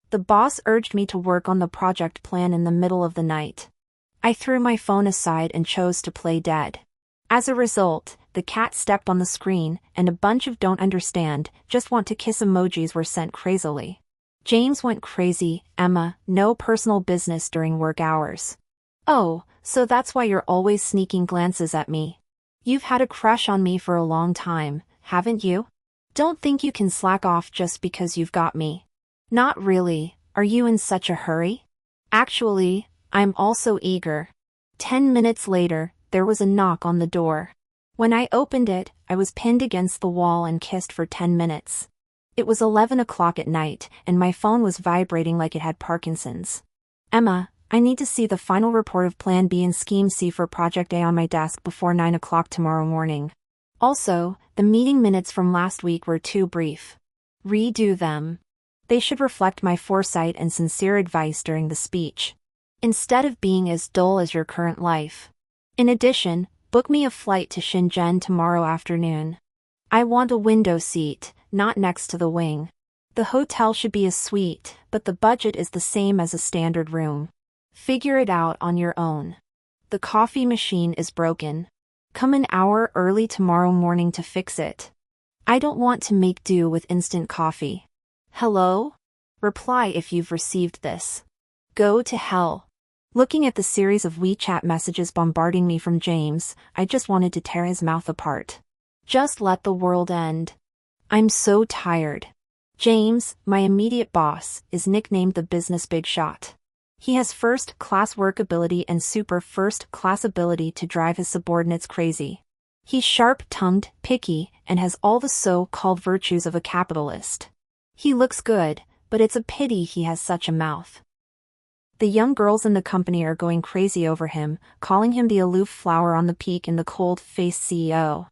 The boss urged me to work on the project plan in the middle of the night. I threw my phone aside and chose to play dead. As a result, the cat stepped on the screen, and a bunch of don't understand, just want to kiss emojis were sent crazily. James went crazy, Emma, no personal business during work hours. Oh, so that's why you're always sneaking glances at me. You've had a crush on me for a long time, haven't you? Don't think you can slack off just because you've got me. Not really, are you in such a hurry? Actually, I'm also eager. 10 minutes later, there was a knock on the door. When I opened it, I was pinned against the wall and kissed for 10 minutes. It was 11 o'clock at night, and my phone was vibrating like it had Parkinson's. Emma, I need to see the final report of Plan B and Scheme C for Project A on my desk before 9 o'clock tomorrow morning. Also, the meeting minutes from last week were too brief. Redo them. They should reflect my foresight and sincere advice during the speech, instead of being as dull as your current life. In addition, book me a flight to Shenzhen tomorrow afternoon. I want a window seat, not next to the wing. The hotel should be a suite, but the budget is the same as a standard room. Figure it out on your own. The coffee machine is broken. Come an hour early tomorrow morning to fix it. I don't want to make do with instant coffee. Hello? Reply if you've received this. Go to hell. Looking at the series of WeChat messages bombarding me from James, I just wanted to tear his mouth apart. Just let the world end. I'm so tired. James, my immediate boss, is nicknamed the business big shot. He has first-class workability and super first-class ability to drive his subordinates crazy. He's sharp-tongued, picky, and has all the so-called virtues of a capitalist. He looks good, but it's a pity he has such a mouth. The young girls in the company are going crazy over him, calling him the aloof flower on the peak and the cold-faced CEO.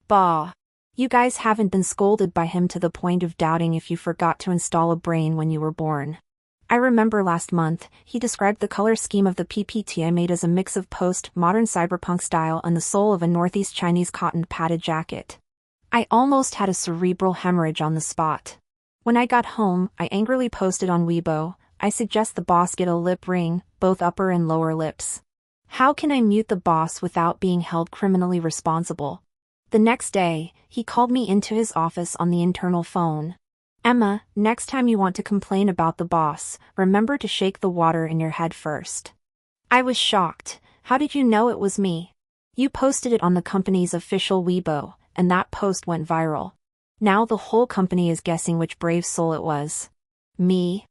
Bah! You guys haven't been scolded by him to the point of doubting if you forgot to install a brain when you were born. I remember last month, he described the color scheme of the PPT I made as a mix of post-modern cyberpunk style and the sole of a Northeast Chinese cotton padded jacket. I almost had a cerebral hemorrhage on the spot. When I got home, I angrily posted on Weibo, I suggest the boss get a lip ring, both upper and lower lips. How can I mute the boss without being held criminally responsible? The next day, he called me into his office on the internal phone. Emma, next time you want to complain about the boss, remember to shake the water in your head first. I was shocked. How did you know it was me? You posted it on the company's official Weibo, and that post went viral. Now the whole company is guessing which brave soul it was. Me?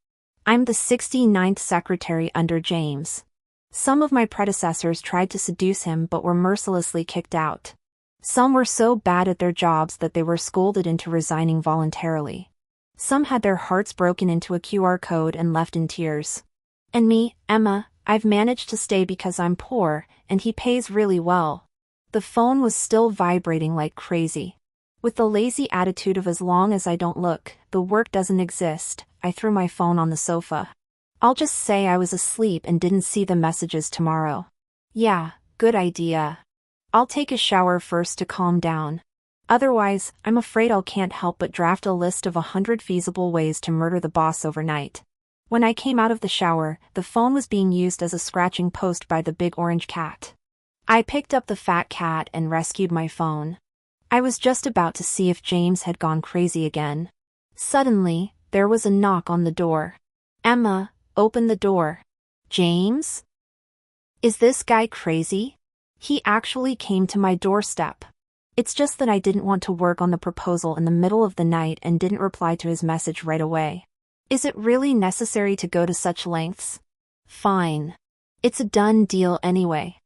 I'm the 69th secretary under James. Some of my predecessors tried to seduce him but were mercilessly kicked out. Some were so bad at their jobs that they were scolded into resigning voluntarily. Some had their hearts broken into a QR code and left in tears. And me, Emma, I've managed to stay because I'm poor, and he pays really well. The phone was still vibrating like crazy. With the lazy attitude of as long as I don't look, the work doesn't exist, I threw my phone on the sofa. I'll just say I was asleep and didn't see the messages tomorrow. Yeah, good idea. I'll take a shower first to calm down. Otherwise, I'm afraid I can't help but draft a list of 100 feasible ways to murder the boss overnight. When I came out of the shower, the phone was being used as a scratching post by the big orange cat. I picked up the fat cat and rescued my phone. I was just about to see if James had gone crazy again. Suddenly, there was a knock on the door. Emma, open the door. James? Is this guy crazy? He actually came to my doorstep. It's just that I didn't want to work on the proposal in the middle of the night and didn't reply to his message right away. Is it really necessary to go to such lengths? Fine. It's a done deal anyway.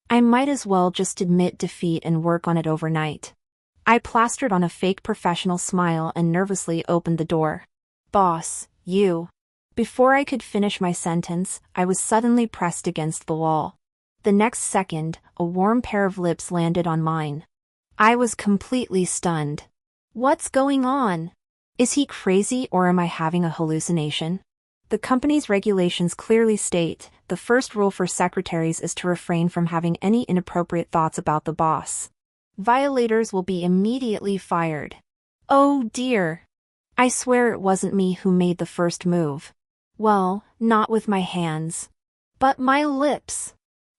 I might as well just admit defeat and work on it overnight. I plastered on a fake professional smile and nervously opened the door. Boss, you. Before I could finish my sentence, I was suddenly pressed against the wall. The next second, a warm pair of lips landed on mine. I was completely stunned. What's going on? Is he crazy or am I having a hallucination? The company's regulations clearly state, the first rule for secretaries is to refrain from having any inappropriate thoughts about the boss. Violators will be immediately fired. Oh dear. I swear it wasn't me who made the first move. Well, not with my hands. But my lips.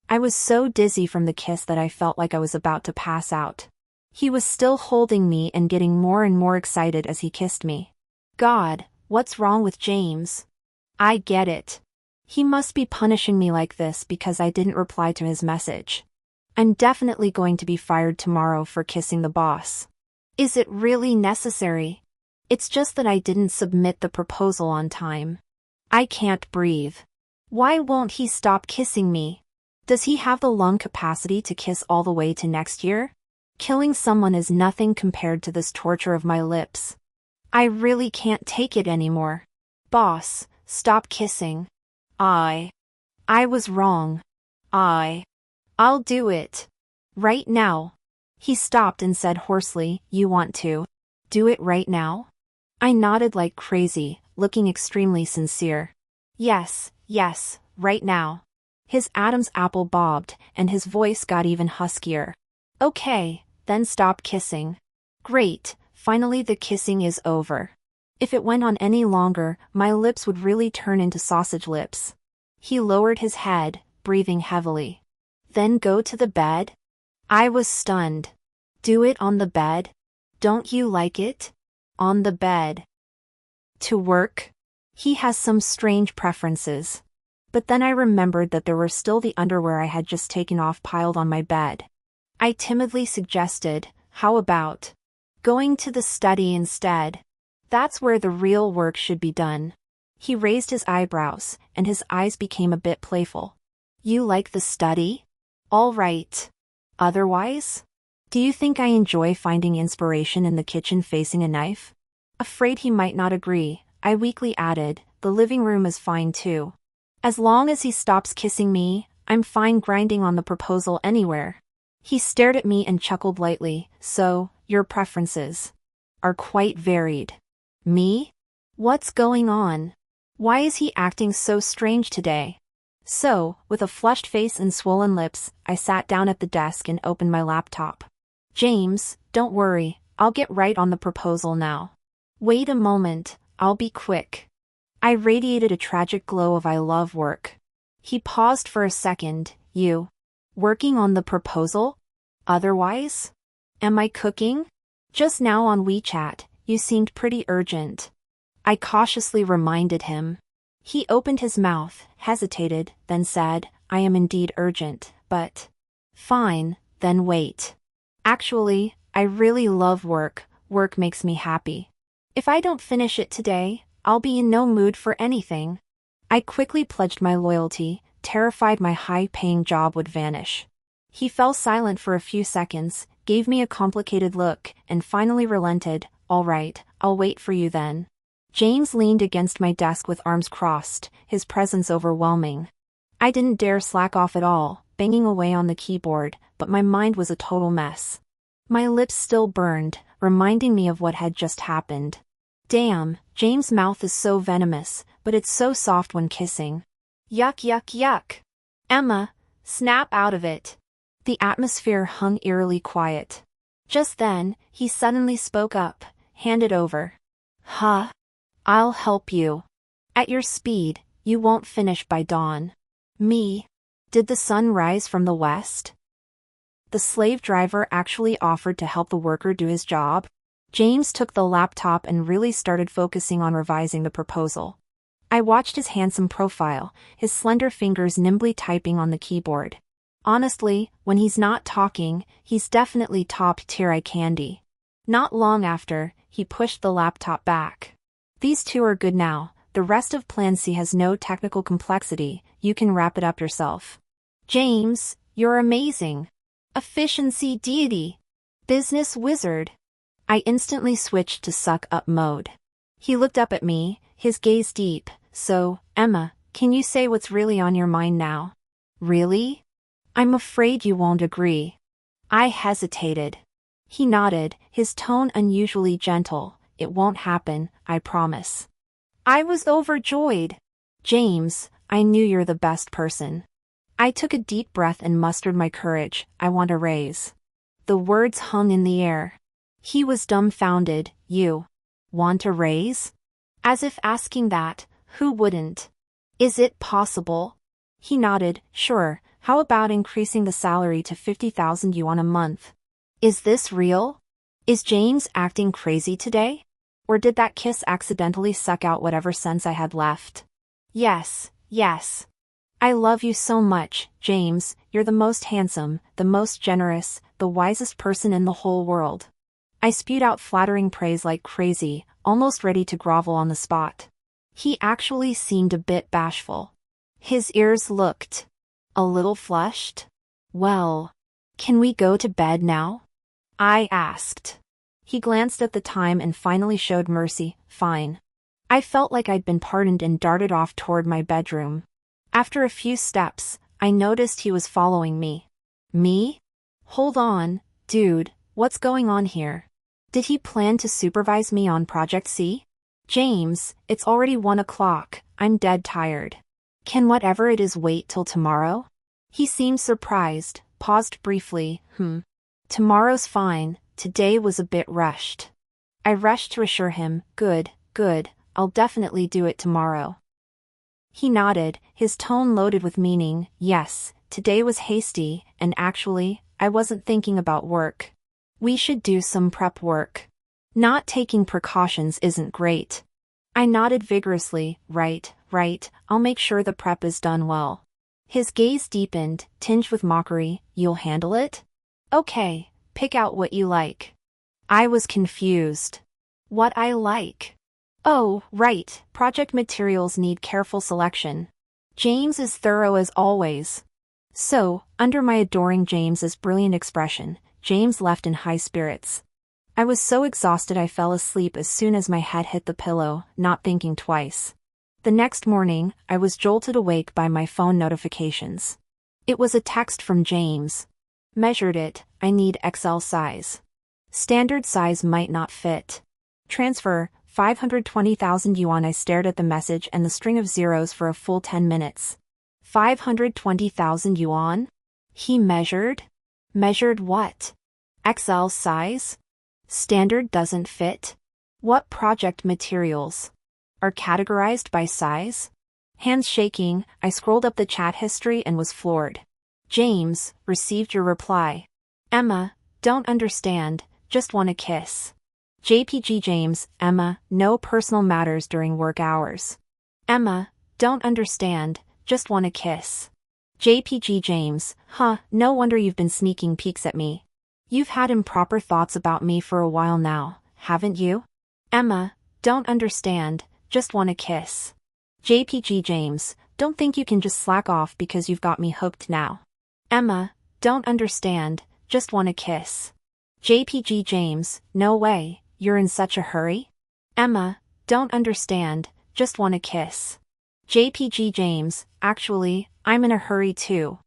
I was so dizzy from the kiss that I felt like I was about to pass out. He was still holding me and getting more and more excited as he kissed me. God, what's wrong with James? I get it. He must be punishing me like this because I didn't reply to his message. I'm definitely going to be fired tomorrow for kissing the boss. Is it really necessary? It's just that I didn't submit the proposal on time. I can't breathe. Why won't he stop kissing me? Does he have the lung capacity to kiss all the way to next year? Killing someone is nothing compared to this torture of my lips. I really can't take it anymore. Boss, stop kissing. I was wrong. I'll do it. Right now. He stopped and said hoarsely, "You want to do it right now?" I nodded like crazy, looking extremely sincere. Yes, right now. His Adam's apple bobbed, and his voice got even huskier. Okay, then stop kissing. Great, finally the kissing is over. If it went on any longer, my lips would really turn into sausage lips. He lowered his head, breathing heavily. Then go to the bed? I was stunned. Do it on the bed? Don't you like it? On the bed. To work? He has some strange preferences. But then I remembered that there were still the underwear I had just taken off piled on my bed. I timidly suggested, how about going to the study instead? That's where the real work should be done. He raised his eyebrows, and his eyes became a bit playful. You like the study? All right. Otherwise? Do you think I enjoy finding inspiration in the kitchen facing a knife? Afraid he might not agree, I weakly added, the living room is fine too. As long as he stops kissing me, I'm fine grinding on the proposal anywhere. He stared at me and chuckled lightly. So, your preferences are quite varied. Me? What's going on? Why is he acting so strange today? So, with a flushed face and swollen lips, I sat down at the desk and opened my laptop. James, don't worry, I'll get right on the proposal now. Wait a moment, I'll be quick. I radiated a tragic glow of I love work. He paused for a second. You working on the proposal? Otherwise? Am I cooking? Just now on WeChat, you seemed pretty urgent. I cautiously reminded him. He opened his mouth, hesitated, then said, I am indeed urgent, but... Fine, then wait. Actually, I really love work. Work makes me happy. If I don't finish it today, I'll be in no mood for anything. I quickly pledged my loyalty, terrified my high-paying job would vanish. He fell silent for a few seconds, gave me a complicated look, and finally relented. All right, I'll wait for you then. James leaned against my desk with arms crossed, his presence overwhelming. I didn't dare slack off at all, banging away on the keyboard, but my mind was a total mess. My lips still burned, reminding me of what had just happened. Damn, James' mouth is so venomous, but it's so soft when kissing. Yuck yuck yuck. Emma, snap out of it. The atmosphere hung eerily quiet. Just then, he suddenly spoke up. Hand it over. Huh? I'll help you. At your speed, you won't finish by dawn. Me? Did the sun rise from the west? The slave driver actually offered to help the worker do his job. James took the laptop and really started focusing on revising the proposal. I watched his handsome profile, his slender fingers nimbly typing on the keyboard. Honestly, when he's not talking, he's definitely top-tier eye candy. Not long after, he pushed the laptop back. These two are good now, the rest of Plan C has no technical complexity, you can wrap it up yourself. James, you're amazing. Efficiency deity. Business wizard. I instantly switched to suck up mode. He looked up at me, his gaze deep. So, Emma, can you say what's really on your mind now? Really? I'm afraid you won't agree. I hesitated. He nodded, his tone unusually gentle. It won't happen, I promise. I was overjoyed. James, I knew you're the best person. I took a deep breath and mustered my courage. I want a raise. The words hung in the air. He was dumbfounded. You want a raise? As if asking that, who wouldn't? Is it possible? He nodded. Sure, how about increasing the salary to 50,000 yuan a month? Is this real? Is James acting crazy today? Or did that kiss accidentally suck out whatever sense I had left? Yes, yes. I love you so much, James. You're the most handsome, the most generous, the wisest person in the whole world. I spewed out flattering praise like crazy, almost ready to grovel on the spot. He actually seemed a bit bashful. His ears looked a little flushed. Well, can we go to bed now? I asked. He glanced at the time and finally showed mercy. Fine. I felt like I'd been pardoned and darted off toward my bedroom. After a few steps, I noticed he was following me. Me? Hold on, dude, what's going on here? Did he plan to supervise me on Project C? James, it's already 1 o'clock, I'm dead tired. Can whatever it is wait till tomorrow? He seemed surprised, paused briefly. Tomorrow's fine, today was a bit rushed. I rushed to assure him, good, I'll definitely do it tomorrow. He nodded, his tone loaded with meaning. Yes, today was hasty, and actually, I wasn't thinking about work. We should do some prep work. Not taking precautions isn't great. I nodded vigorously. Right, I'll make sure the prep is done well. His gaze deepened, tinged with mockery. You'll handle it? Okay, pick out what you like. I was confused. What I like? Oh, right, project materials need careful selection. James is thorough as always. So, under my adoring James's brilliant expression, James left in high spirits. I was so exhausted I fell asleep as soon as my head hit the pillow, not thinking twice. The next morning, I was jolted awake by my phone notifications. It was a text from James. Measured it, I need XL size. Standard size might not fit. Transfer, 520,000 yuan. I stared at the message and the string of zeros for a full 10 minutes. 520,000 yuan? He measured? Measured what? XL size? Standard doesn't fit? What project materials are categorized by size? Hands shaking, I scrolled up the chat history and was floored. James, received your reply. Emma, don't understand, just want a kiss. JPG James, Emma, no personal matters during work hours. Emma, don't understand, just want a kiss. JPG James, no wonder you've been sneaking peeks at me. You've had improper thoughts about me for a while now, haven't you? Emma, don't understand, just want a kiss. JPG James, don't think you can just slack off because you've got me hooked now. Emma, don't understand, just want a kiss. JPG James, no way, you're in such a hurry? Emma, don't understand, just want a kiss. JPG James, actually, I'm in a hurry too.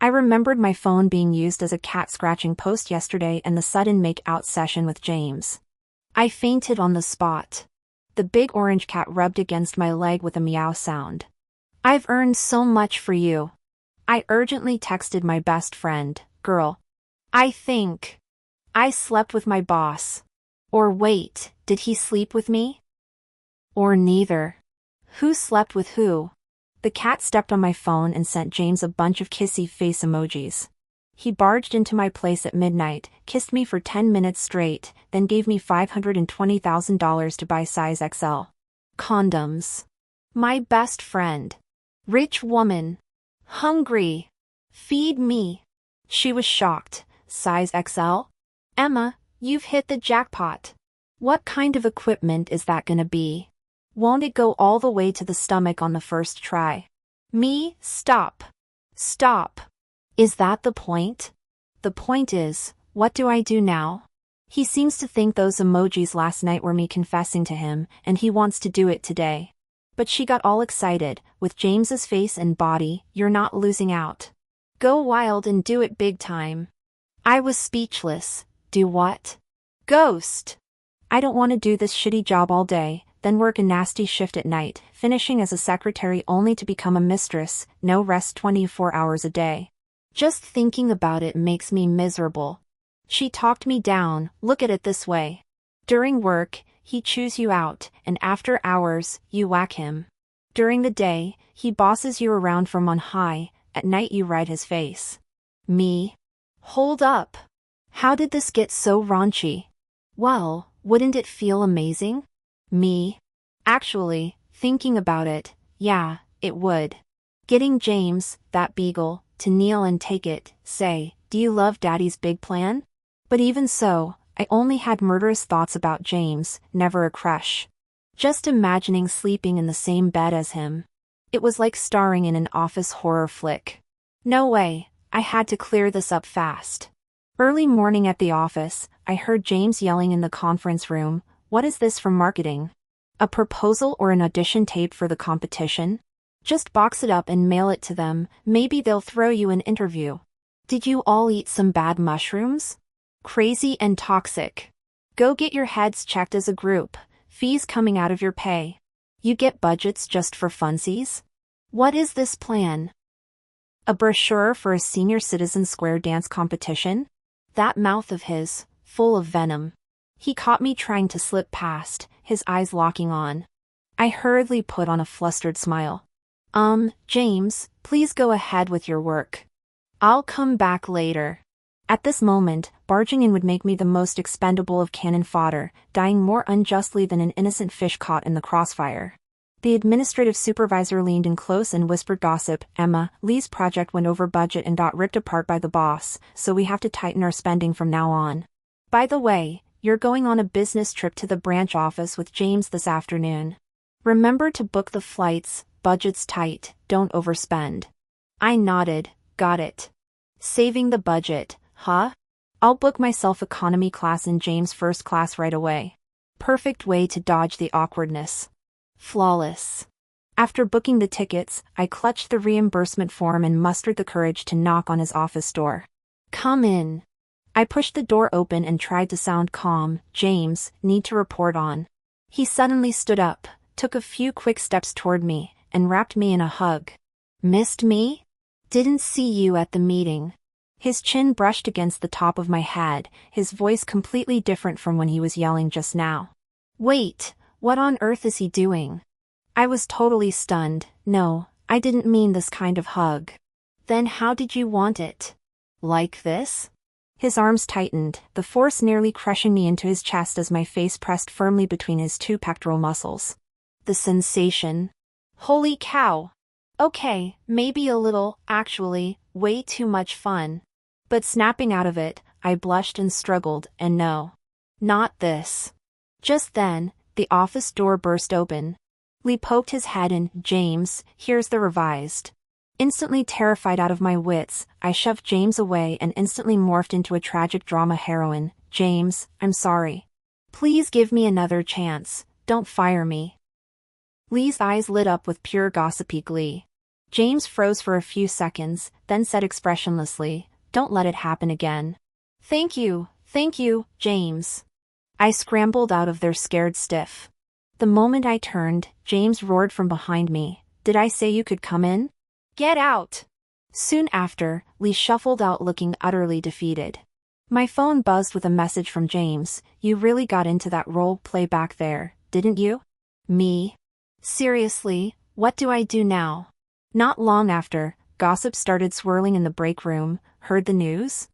I remembered my phone being used as a cat scratching post yesterday and the sudden make-out session with James. I fainted on the spot. The big orange cat rubbed against my leg with a meow sound. I've earned so much for you. I urgently texted my best friend, girl. I think I slept with my boss. Or wait, did he sleep with me? Or neither. Who slept with who? The cat stepped on my phone and sent James a bunch of kissy face emojis. He barged into my place at midnight, kissed me for 10 minutes straight, then gave me $520,000 to buy size XL condoms. My best friend. Rich woman. Hungry. Feed me. She was shocked. Size XL? Emma, you've hit the jackpot. What kind of equipment is that gonna be? Won't it go all the way to the stomach on the first try? Me, stop. Stop. Is that the point? The point is, what do I do now? He seems to think those emojis last night were me confessing to him, and he wants to do it today. But she got all excited, with James's face and body. You're not losing out. Go wild and do it big time. I was speechless. Do what? Ghost. I don't want to do this shitty job all day, then work a nasty shift at night, finishing as a secretary only to become a mistress, no rest 24 hours a day. Just thinking about it makes me miserable. She talked me down. Look at it this way. During work, he chews you out, and after hours, you whack him. During the day, he bosses you around from on high, at night you ride his face. Me? Hold up. How did this get so raunchy? Well, wouldn't it feel amazing? Me? Actually, thinking about it, yeah, it would. Getting James, that beagle, to kneel and take it, say, "Do you love Daddy's big plan?" But even so, I only had murderous thoughts about James, never a crush. Just imagining sleeping in the same bed as him. It was like starring in an office horror flick. No way, I had to clear this up fast. Early morning at the office, I heard James yelling in the conference room, "What is this from marketing? A proposal or an audition tape for the competition? Just box it up and mail it to them, maybe they'll throw you an interview. Did you all eat some bad mushrooms? Crazy and toxic. Go get your heads checked as a group, fees coming out of your pay. You get budgets just for funsies? What is this plan? A brochure for a senior citizen square dance competition? That mouth of his, full of venom. He caught me trying to slip past, his eyes locking on. I hurriedly put on a flustered smile. James, please go ahead with your work. I'll come back later." At this moment, barging in would make me the most expendable of cannon fodder, dying more unjustly than an innocent fish caught in the crossfire. The administrative supervisor leaned in close and whispered gossip, "Emma, Lee's project went over budget and got ripped apart by the boss, so we have to tighten our spending from now on. By the way, you're going on a business trip to the branch office with James this afternoon. Remember to book the flights, budget's tight, don't overspend." I nodded, got it. Saving the budget, huh? I'll book myself economy class and James first class right away. Perfect way to dodge the awkwardness. Flawless. After booking the tickets, I clutched the reimbursement form and mustered the courage to knock on his office door. "Come in." I pushed the door open and tried to sound calm. "James, need to report on." He suddenly stood up, took a few quick steps toward me, and wrapped me in a hug. "Missed me? Didn't see you at the meeting." His chin brushed against the top of my head, his voice completely different from when he was yelling just now. "Wait, what on earth is he doing?" I was totally stunned. "No, I didn't mean this kind of hug." "Then how did you want it? Like this?" His arms tightened, the force nearly crushing me into his chest as my face pressed firmly between his two pectoral muscles. The sensation. Holy cow! Okay, maybe a little, actually, way too much fun. But snapping out of it, I blushed and struggled, and no. Not this. Just then, the office door burst open. Lee poked his head in. "James, here's the revised." Instantly terrified out of my wits, I shoved James away and instantly morphed into a tragic drama heroine. "James, I'm sorry. Please give me another chance, don't fire me." Lee's eyes lit up with pure gossipy glee. James froze for a few seconds, then said expressionlessly, "Don't let it happen again." Thank you, James." I scrambled out of there scared stiff. The moment I turned, James roared from behind me, "Did I say you could come in? Get out!" Soon after, Lee shuffled out looking utterly defeated. My phone buzzed with a message from James. "You really got into that role play back there, didn't you?" Me? Seriously, what do I do now? Not long after, gossip started swirling in the break room. Heard the news?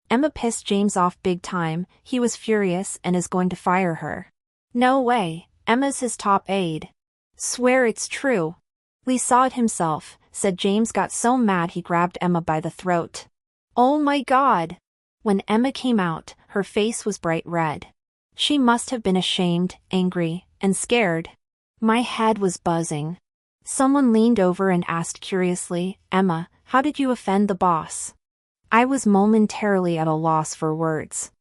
Emma pissed James off big time, he was furious and is going to fire her. No way, Emma's his top aide. Swear it's true. Lee saw it himself, said James got so mad he grabbed Emma by the throat. Oh my God! When Emma came out, her face was bright red. She must have been ashamed, angry, and scared. My head was buzzing. Someone leaned over and asked curiously, "Emma, how did you offend the boss?" I was momentarily at a loss for words.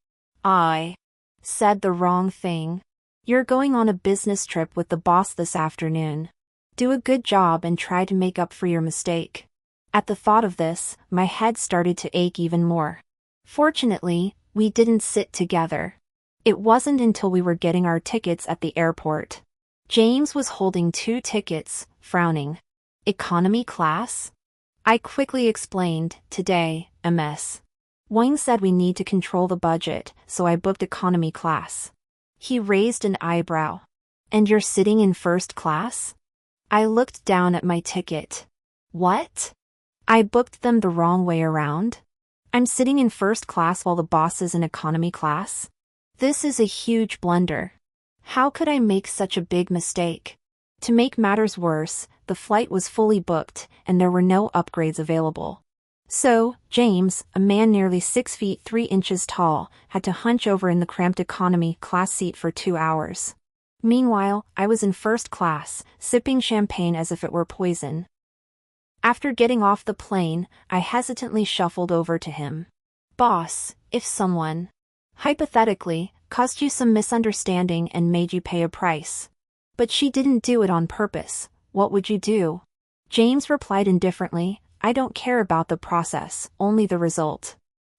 I said the wrong thing. You're going on a business trip with the boss this afternoon. Do a good job and try to make up for your mistake. At the thought of this, my head started to ache even more. Fortunately, we didn't sit together. It wasn't until we were getting our tickets at the airport. James was holding 2 tickets, frowning. Economy class? I quickly explained, today, MS. Wang said we need to control the budget, so I booked economy class. He raised an eyebrow. And you're sitting in first class? I looked down at my ticket. What? I booked them the wrong way around? I'm sitting in first class while the boss is in economy class? This is a huge blunder. How could I make such a big mistake? To make matters worse, the flight was fully booked, and there were no upgrades available. So, James, a man nearly 6 feet 3 inches tall, had to hunch over in the cramped economy class seat for 2 hours. Meanwhile, I was in first class, sipping champagne as if it were poison. After getting off the plane, I hesitantly shuffled over to him. Boss, if someone, hypothetically, caused you some misunderstanding and made you pay a price, but she didn't do it on purpose, what would you do? James replied indifferently, I don't care about the process, only the result.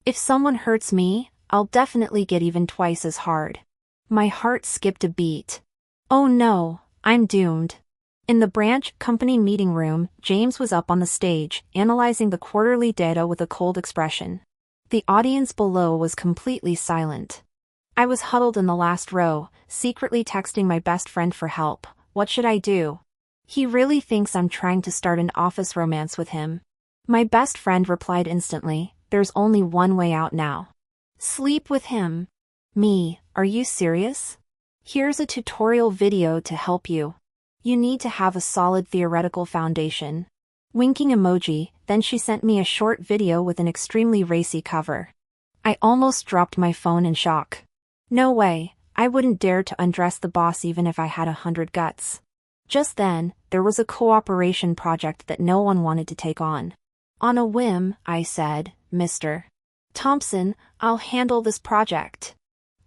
If someone hurts me, I'll definitely get even twice as hard. My heart skipped a beat. Oh no, I'm doomed. In the branch company meeting room, James was up on the stage, analyzing the quarterly data with a cold expression. The audience below was completely silent. I was huddled in the last row, secretly texting my best friend for help. What should I do? He really thinks I'm trying to start an office romance with him. My best friend replied instantly, there's only one way out now. Sleep with him. Me, are you serious? Here's a tutorial video to help you. You need to have a solid theoretical foundation. Winking emoji, then she sent me a short video with an extremely racy cover. I almost dropped my phone in shock. No way, I wouldn't dare to undress the boss even if I had 100 guts. Just then, there was a cooperation project that no one wanted to take on. On a whim, I said, Mr. Thompson, I'll handle this project.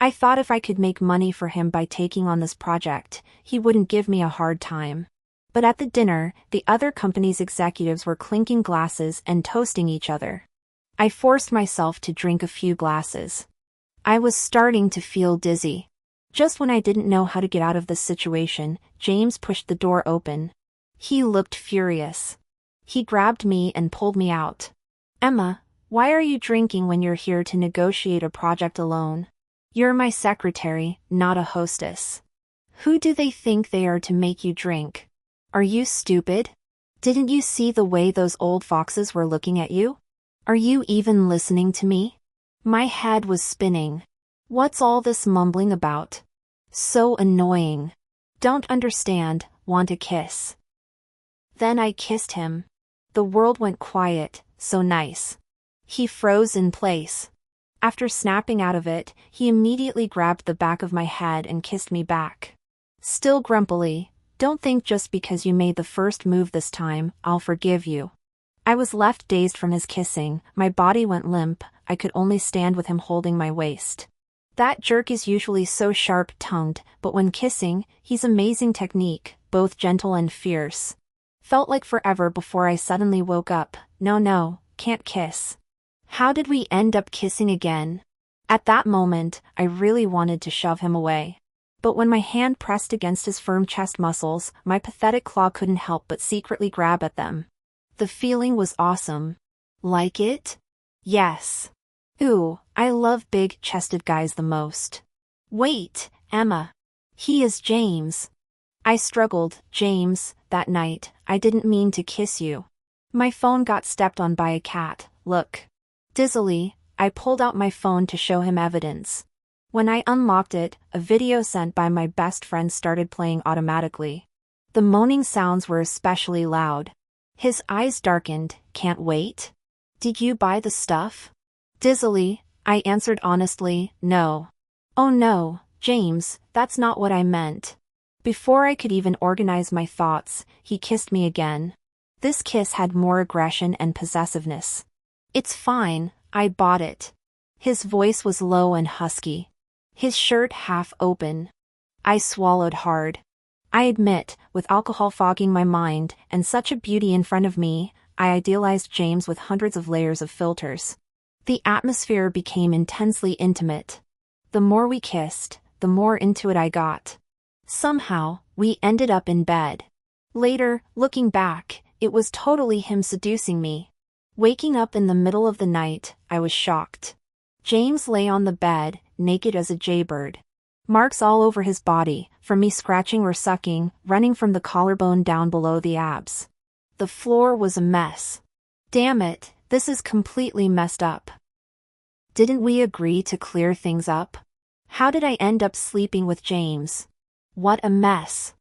I thought if I could make money for him by taking on this project, he wouldn't give me a hard time. But at the dinner, the other company's executives were clinking glasses and toasting each other. I forced myself to drink a few glasses. I was starting to feel dizzy. Just when I didn't know how to get out of this situation, James pushed the door open. He looked furious. He grabbed me and pulled me out. Emma, why are you drinking when you're here to negotiate a project alone? You're my secretary, not a hostess. Who do they think they are to make you drink? Are you stupid? Didn't you see the way those old foxes were looking at you? Are you even listening to me? My head was spinning. What's all this mumbling about? So annoying. Don't understand, want a kiss. Then I kissed him. The world went quiet, so nice. He froze in place. After snapping out of it, he immediately grabbed the back of my head and kissed me back. Still grumpily, don't think just because you made the first move this time, I'll forgive you. I was left dazed from his kissing, my body went limp, I could only stand with him holding my waist. That jerk is usually so sharp-tongued, but when kissing, he's amazing technique, both gentle and fierce. Felt like forever before I suddenly woke up, no, can't kiss. How did we end up kissing again? At that moment, I really wanted to shove him away. But when my hand pressed against his firm chest muscles, my pathetic claw couldn't help but secretly grab at them. The feeling was awesome. Like it? Yes. Ooh, I love big-chested guys the most. Wait, Emma. He is James. I struggled, James, that night, I didn't mean to kiss you. My phone got stepped on by a cat, look. Dizzily, I pulled out my phone to show him evidence. When I unlocked it, a video sent by my best friend started playing automatically. The moaning sounds were especially loud. His eyes darkened, can't wait? Did you buy the stuff? Dizzily, I answered honestly, no. Oh no, James, that's not what I meant. Before I could even organize my thoughts, he kissed me again. This kiss had more aggression and possessiveness. It's fine, I bought it. His voice was low and husky. His shirt half open. I swallowed hard. I admit, with alcohol fogging my mind, and such a beauty in front of me, I idealized James with hundreds of layers of filters. The atmosphere became intensely intimate. The more we kissed, the more into it I got. Somehow, we ended up in bed. Later, looking back, it was totally him seducing me. Waking up in the middle of the night, I was shocked. James lay on the bed, naked as a jaybird. Marks all over his body, from me scratching or sucking, running from the collarbone down below the abs. The floor was a mess. Damn it, this is completely messed up. Didn't we agree to clear things up? How did I end up sleeping with James? What a mess.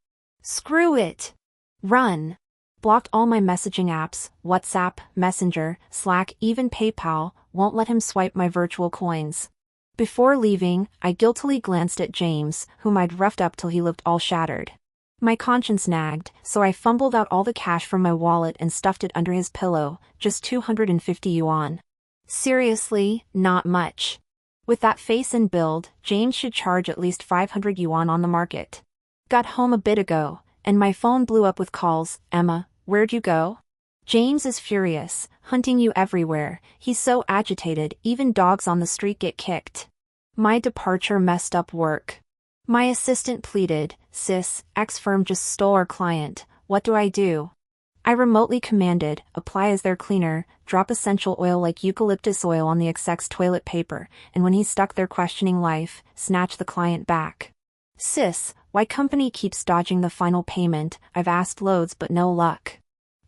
Screw it. Run. Blocked all my messaging apps, WhatsApp, Messenger, Slack, even PayPal, won't let him swipe my virtual coins. Before leaving, I guiltily glanced at James, whom I'd roughed up till he looked all shattered. My conscience nagged, so I fumbled out all the cash from my wallet and stuffed it under his pillow, just 250 yuan. Seriously, not much. With that face and build, James should charge at least 500 yuan on the market. Got home a bit ago, and my phone blew up with calls. Emma, where'd you go? James is furious, hunting you everywhere. He's so agitated, even dogs on the street get kicked. My departure messed up work. My assistant pleaded, sis, X-firm just stole our client, what do I do? I remotely commanded, apply as their cleaner, drop essential oil like eucalyptus oil on the exec's toilet paper, and when he's stuck there questioning life, snatch the client back. Sis, why company keeps dodging the final payment? I've asked loads but no luck.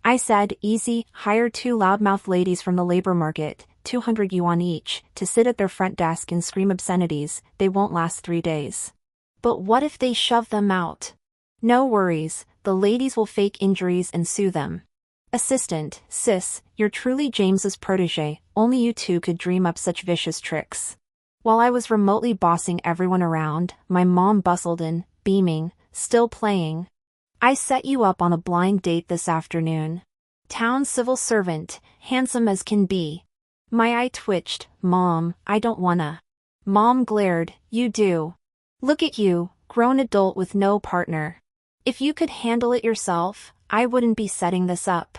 I said, easy, hire 2 loudmouth ladies from the labor market, 200 yuan each, to sit at their front desk and scream obscenities. They won't last 3 days. But what if they shove them out? No worries, the ladies will fake injuries and sue them. Assistant, sis, you're truly James's protege, only you two could dream up such vicious tricks. While I was remotely bossing everyone around, my mom bustled in, beaming, still playing. I set you up on a blind date this afternoon. Town civil servant, handsome as can be. My eye twitched, Mom, I don't wanna. Mom glared, you do. Look at you, grown adult with no partner. If you could handle it yourself, I wouldn't be setting this up.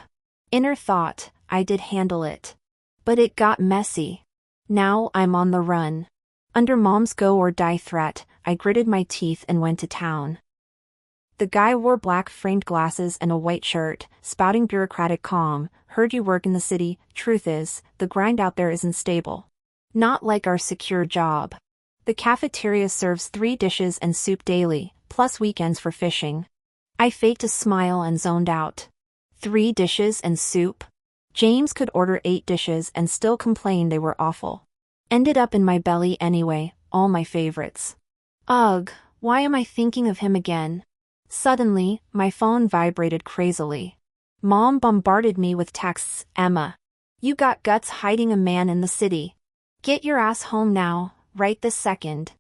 Inner thought, I did handle it. But it got messy. Now I'm on the run. Under Mom's go-or-die threat, I gritted my teeth and went to town. The guy wore black framed glasses and a white shirt, spouting bureaucratic calm. Heard you work in the city. Truth is, the grind out there isn't stable. Not like our secure job. The cafeteria serves 3 dishes and soup daily, plus weekends for fishing. I faked a smile and zoned out. 3 dishes and soup? James could order 8 dishes and still complain they were awful. Ended up in my belly anyway, all my favorites. Ugh, why am I thinking of him again? Suddenly, my phone vibrated crazily. Mom bombarded me with texts. Emma, you got guts hiding a man in the city. Get your ass home now, right this second.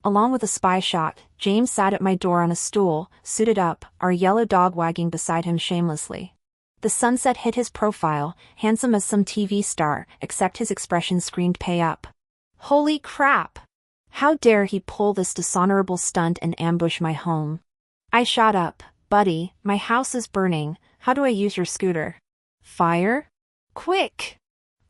Along with a spy shot, James sat at my door on a stool, suited up, our yellow dog wagging beside him shamelessly. The sunset hit his profile, handsome as some TV star, except his expression screamed pay up. Holy crap! How dare he pull this dishonorable stunt and ambush my home? I shot up, buddy, my house is burning, how do I use your scooter? Fire? Quick!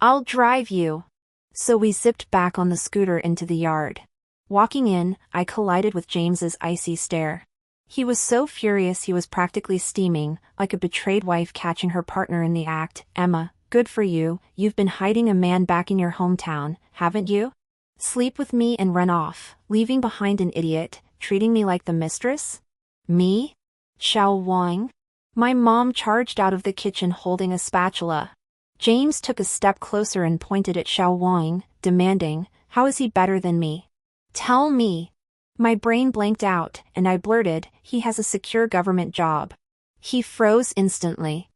I'll drive you. So we zipped back on the scooter into the yard. Walking in, I collided with James's icy stare. He was so furious he was practically steaming, like a betrayed wife catching her partner in the act. Emma, good for you, you've been hiding a man back in your hometown, haven't you? Sleep with me and run off, leaving behind an idiot, treating me like the mistress? Me? Xiao Wang? My mom charged out of the kitchen holding a spatula. James took a step closer and pointed at Xiao Wang, demanding, how is he better than me? Tell me. My brain blanked out, and I blurted, he has a secure government job. He froze instantly.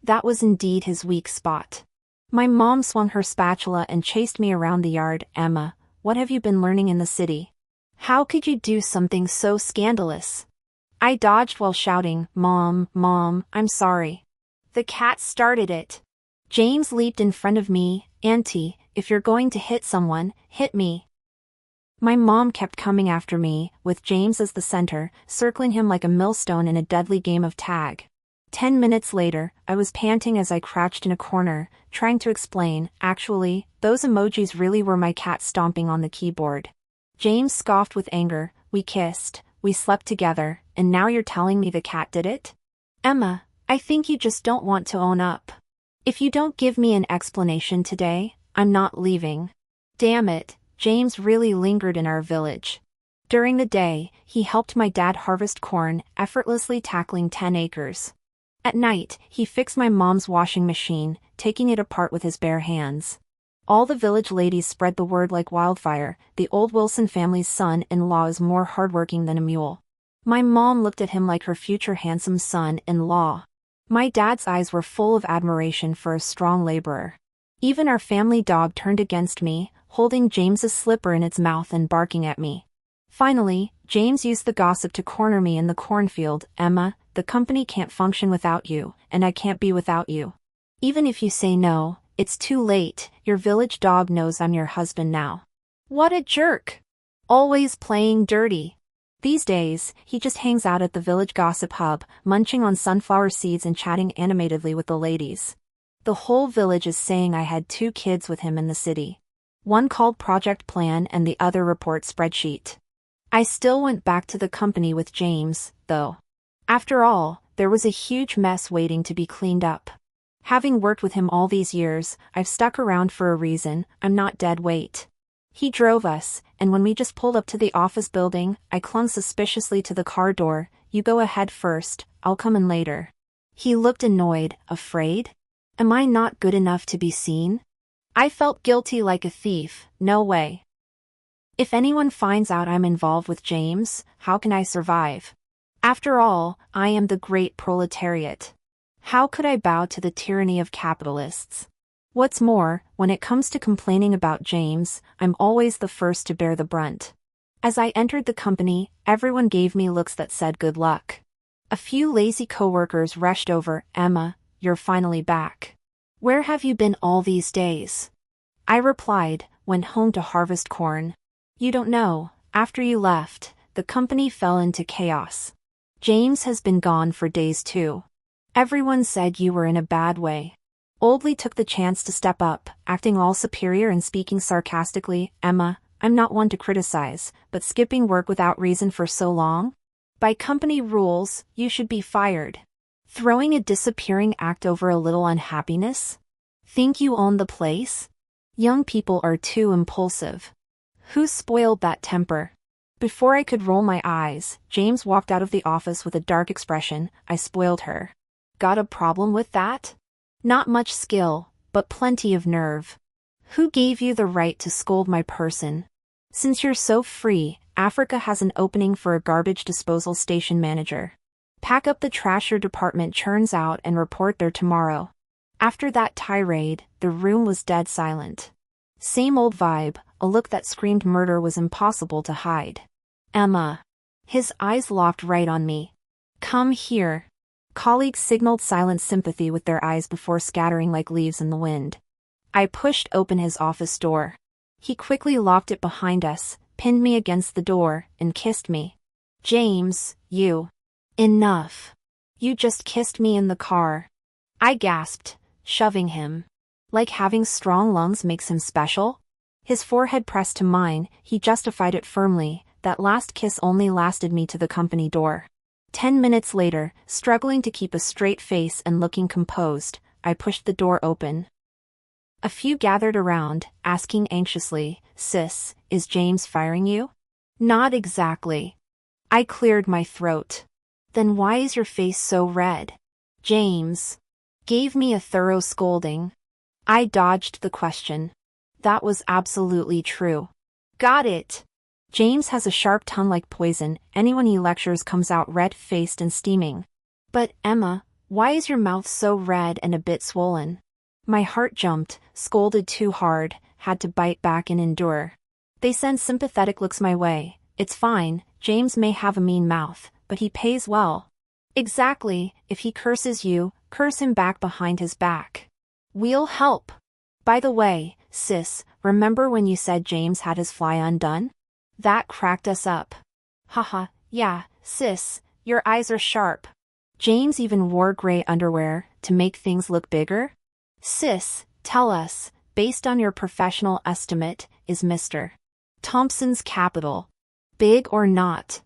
That was indeed his weak spot. My mom swung her spatula and chased me around the yard. Emma, what have you been learning in the city? How could you do something so scandalous? I dodged while shouting, Mom, I'm sorry. The cat started it. James leaped in front of me. Auntie, if you're going to hit someone, hit me. My mom kept coming after me, with James as the center, circling him like a millstone in a deadly game of tag. 10 minutes later, I was panting as I crouched in a corner, trying to explain, actually, those emojis really were my cat stomping on the keyboard. James scoffed with anger, we kissed, we slept together, and now you're telling me the cat did it? Emma, I think you just don't want to own up. If you don't give me an explanation today, I'm not leaving. Damn it, James really lingered in our village. During the day, he helped my dad harvest corn, effortlessly tackling 10 acres. At night, he fixed my mom's washing machine, taking it apart with his bare hands. All the village ladies spread the word like wildfire: the old Wilson family's son-in-law is more hardworking than a mule. My mom looked at him like her future handsome son-in-law. My dad's eyes were full of admiration for a strong laborer. Even our family dog turned against me, holding James's slipper in its mouth and barking at me. Finally, James used the gossip to corner me in the cornfield. "Emma, the company can't function without you, and I can't be without you. Even if you say no, it's too late. Your village dog knows I'm your husband now." What a jerk! Always playing dirty. These days, he just hangs out at the village gossip hub, munching on sunflower seeds and chatting animatedly with the ladies. The whole village is saying I had 2 kids with him in the city. One called Project Plan and the other Report Spreadsheet. I still went back to the company with James, though. After all, there was a huge mess waiting to be cleaned up. Having worked with him all these years, I've stuck around for a reason. I'm not dead weight. He drove us, and when we just pulled up to the office building, I clung suspiciously to the car door. "You go ahead first, I'll come in later." He looked annoyed. Afraid? Am I not good enough to be seen? I felt guilty like a thief. No way. If anyone finds out I'm involved with James, how can I survive? After all, I am the great proletariat. How could I bow to the tyranny of capitalists? What's more, when it comes to complaining about James, I'm always the first to bear the brunt. As I entered the company, everyone gave me looks that said good luck. A few lazy coworkers rushed over. "Emma, you're finally back. Where have you been all these days?" I replied, "Went home to harvest corn." "You don't know, after you left, the company fell into chaos. James has been gone for days too. Everyone said you were in a bad way." Oldley took the chance to step up, acting all superior and speaking sarcastically. "Emma, I'm not one to criticize, but skipping work without reason for so long? By company rules, you should be fired. Throwing a disappearing act over a little unhappiness? Think you own the place? Young people are too impulsive. Who spoiled that temper?" Before I could roll my eyes, James walked out of the office with a dark expression. "I spoiled her. Got a problem with that? Not much skill, but plenty of nerve. Who gave you the right to scold my person? Since you're so free, Africa has an opening for a garbage disposal station manager. Pack up the trash your department churns out and report there tomorrow." After that tirade, the room was dead silent. Same old vibe, a look that screamed murder was impossible to hide. "Emma." His eyes locked right on me. "Come here." Colleagues signaled silent sympathy with their eyes before scattering like leaves in the wind. I pushed open his office door. He quickly locked it behind us, pinned me against the door, and kissed me. "James, you..." "Enough. You just kissed me in the car." I gasped, shoving him. Like having strong lungs makes him special? His forehead pressed to mine, he justified it firmly. "That last kiss only lasted me to the company door." 10 minutes later, struggling to keep a straight face and looking composed, I pushed the door open. A few gathered around, asking anxiously, "Sis, is James firing you?" "Not exactly." I cleared my throat. "Then why is your face so red?" "James gave me a thorough scolding." I dodged the question. That was absolutely true. "Got it." James has a sharp tongue like poison. Anyone he lectures comes out red-faced and steaming. "But, Emma, why is your mouth so red and a bit swollen?" My heart jumped, scolded too hard, had to bite back and endure. They send sympathetic looks my way. "It's fine, James may have a mean mouth, but he pays well." "Exactly, if he curses you, curse him back behind his back. We'll help. By the way, sis, remember when you said James had his fly undone? That cracked us up." "Haha, yeah, sis, your eyes are sharp. James even wore gray underwear to make things look bigger?" "Sis, tell us, based on your professional estimate, is Mr. Thompson's capital big or not?"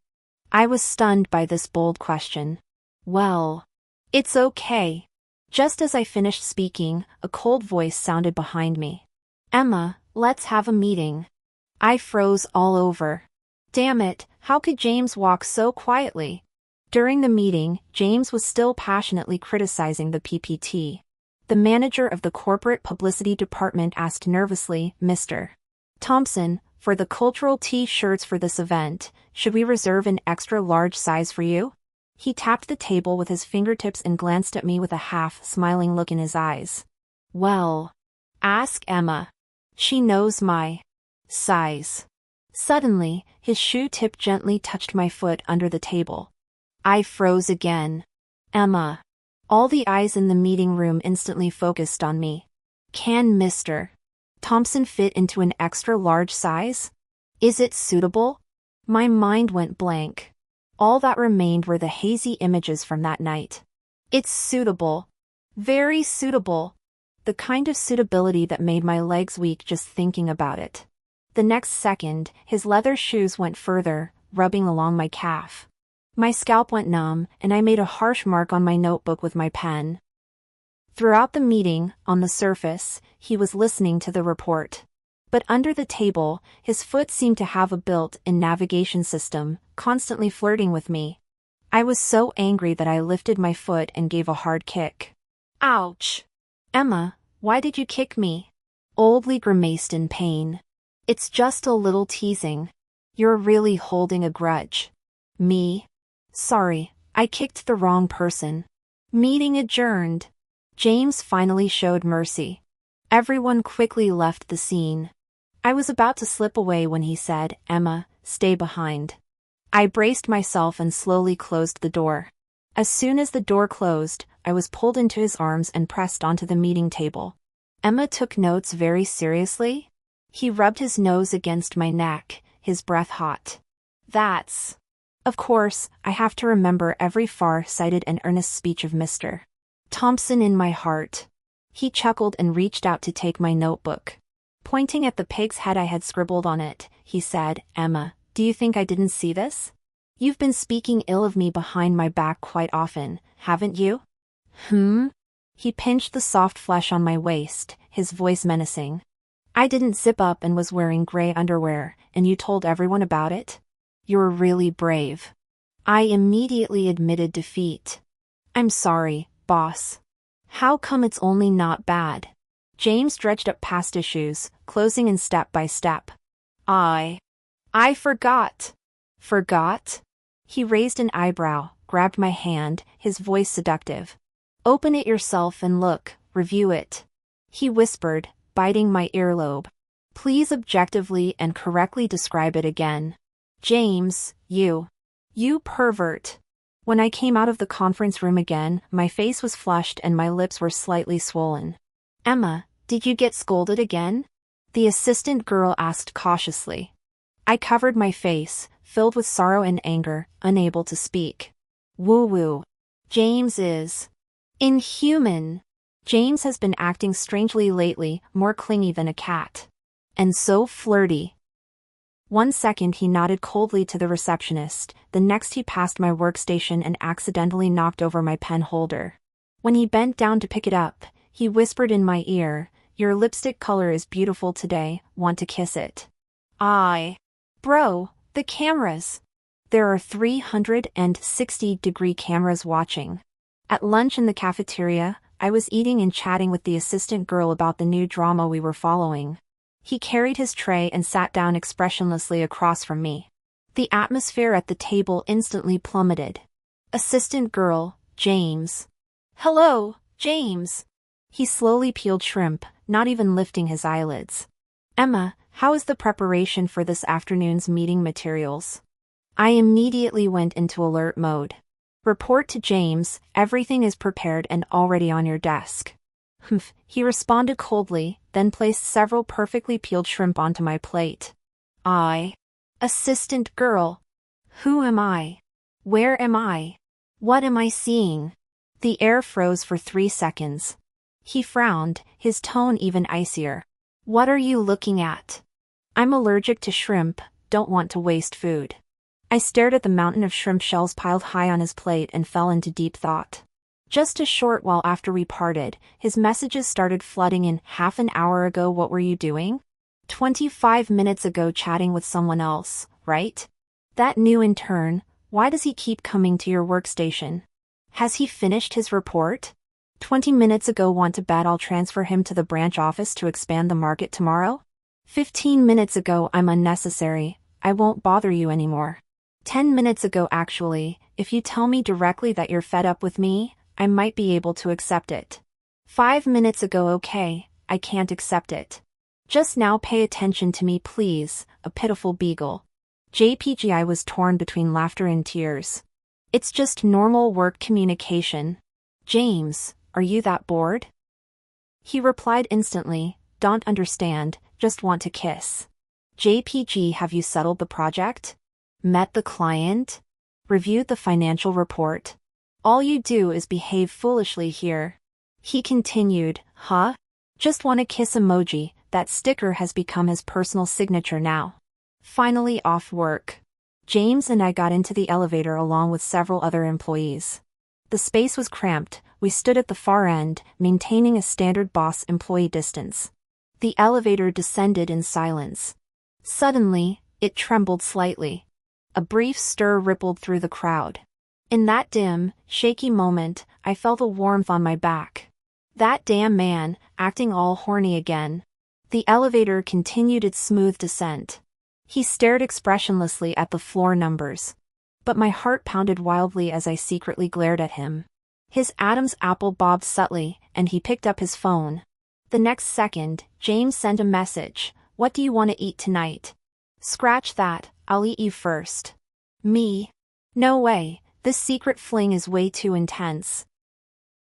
I was stunned by this bold question. "Well, it's okay." Just as I finished speaking, a cold voice sounded behind me. "Emma, let's have a meeting." I froze all over. Damn it, How could James walk so quietly? During the meeting, James was still passionately criticizing the PPT. The manager of the corporate publicity department asked nervously, "Mr. Thompson, for the cultural T-shirts for this event, should we reserve an extra large size for you?" He tapped the table with his fingertips and glanced at me with a half-smiling look in his eyes. "Well, ask Emma. She knows my size." Suddenly, his shoe tip gently touched my foot under the table. I froze again. "Emma." All the eyes in the meeting room instantly focused on me. "Can Mr. Thompson fit into an extra large size? Is it suitable?" My mind went blank. All that remained were the hazy images from that night. "It's suitable. Very suitable." The kind of suitability that made my legs weak just thinking about it. The next second, his leather shoes went further, rubbing along my calf. My scalp went numb, and I made a harsh mark on my notebook with my pen. Throughout the meeting, on the surface, he was listening to the report. But under the table, his foot seemed to have a built-in navigation system, constantly flirting with me. I was so angry that I lifted my foot and gave a hard kick. "Ouch! Emma, why did you kick me?" Oldly grimaced in pain. "It's just a little teasing. You're really holding a grudge." "Me? Sorry, I kicked the wrong person." Meeting adjourned. James finally showed mercy. Everyone quickly left the scene. I was about to slip away when he said, "Emma, stay behind." I braced myself and slowly closed the door. As soon as the door closed, I was pulled into his arms and pressed onto the meeting table. Emma took notes very seriously. He rubbed his nose against my neck, his breath hot. "That's..." Of course, I have to remember every far-sighted and earnest speech of Mr. Thompson in my heart. He chuckled and reached out to take my notebook. Pointing at the pig's head I had scribbled on it, he said, "Emma, do you think I didn't see this? You've been speaking ill of me behind my back quite often, haven't you?" He pinched the soft flesh on my waist, his voice menacing. "I didn't zip up and was wearing gray underwear, and you told everyone about it? You're really brave." I immediately admitted defeat. "I'm sorry, boss." "How come it's only not bad?" James dredged up past issues, closing in step by step. I forgot." "Forgot?" He raised an eyebrow, grabbed my hand, his voice seductive. "Open it yourself and look, review it." He whispered, biting my earlobe. "Please objectively and correctly describe it again." "James, you pervert." When I came out of the conference room again, my face was flushed and my lips were slightly swollen. "Emma, did you get scolded again?" the assistant girl asked cautiously. I covered my face, filled with sorrow and anger, unable to speak. "Woo-woo. James is inhuman. James has been acting strangely lately, more clingy than a cat. And so flirty." One second he nodded coldly to the receptionist, the next he passed my workstation and accidentally knocked over my pen holder. When he bent down to pick it up, he whispered in my ear, "Your lipstick color is beautiful today, want to kiss it?" Bro, the cameras. There are 360-degree cameras watching. At lunch in the cafeteria, I was eating and chatting with the assistant girl about the new drama we were following. He carried his tray and sat down expressionlessly across from me. The atmosphere at the table instantly plummeted. Assistant girl, James. "Hello, James." He slowly peeled shrimp, not even lifting his eyelids. "Emma, how is the preparation for this afternoon's meeting materials?" I immediately went into alert mode. "Report to James, everything is prepared and already on your desk." "Humph," he responded coldly, then placed several perfectly peeled shrimp onto my plate. Assistant girl. Who am I? Where am I? What am I seeing? The air froze for 3 seconds. He frowned, his tone even icier. "What are you looking at?" "I'm allergic to shrimp, don't want to waste food." I stared at the mountain of shrimp shells piled high on his plate and fell into deep thought. Just a short while after we parted, his messages started flooding in. "Half an hour ago, what were you doing?" 25 minutes ago, chatting with someone else, right?" That new intern, why does he keep coming to your workstation? Has he finished his report? 20 minutes ago want to bet I'll transfer him to the branch office to expand the market tomorrow? 15 minutes ago I'm unnecessary, I won't bother you anymore. 10 minutes ago actually, if you tell me directly that you're fed up with me, I might be able to accept it. 5 minutes ago okay, I can't accept it. Just now pay attention to me please, a pitiful beagle. JPG. I was torn between laughter and tears. It's just normal work communication. James, are you that bored? He replied instantly, don't understand, just want to kiss. JPG. Have you settled the project? Met the client? Reviewed the financial report? All you do is behave foolishly here. He continued, huh? Just want a kiss emoji, that sticker has become his personal signature now. Finally off work. James and I got into the elevator along with several other employees. The space was cramped, we stood at the far end, maintaining a standard boss-employee distance. The elevator descended in silence. Suddenly, it trembled slightly. A brief stir rippled through the crowd. In that dim, shaky moment, I felt a warmth on my back. That damn man, acting all horny again. The elevator continued its smooth descent. He stared expressionlessly at the floor numbers. But my heart pounded wildly as I secretly glared at him. His Adam's apple bobbed subtly, and he picked up his phone. The next second, James sent a message, what do you want to eat tonight? Scratch that, I'll eat you first. Me? No way, this secret fling is way too intense.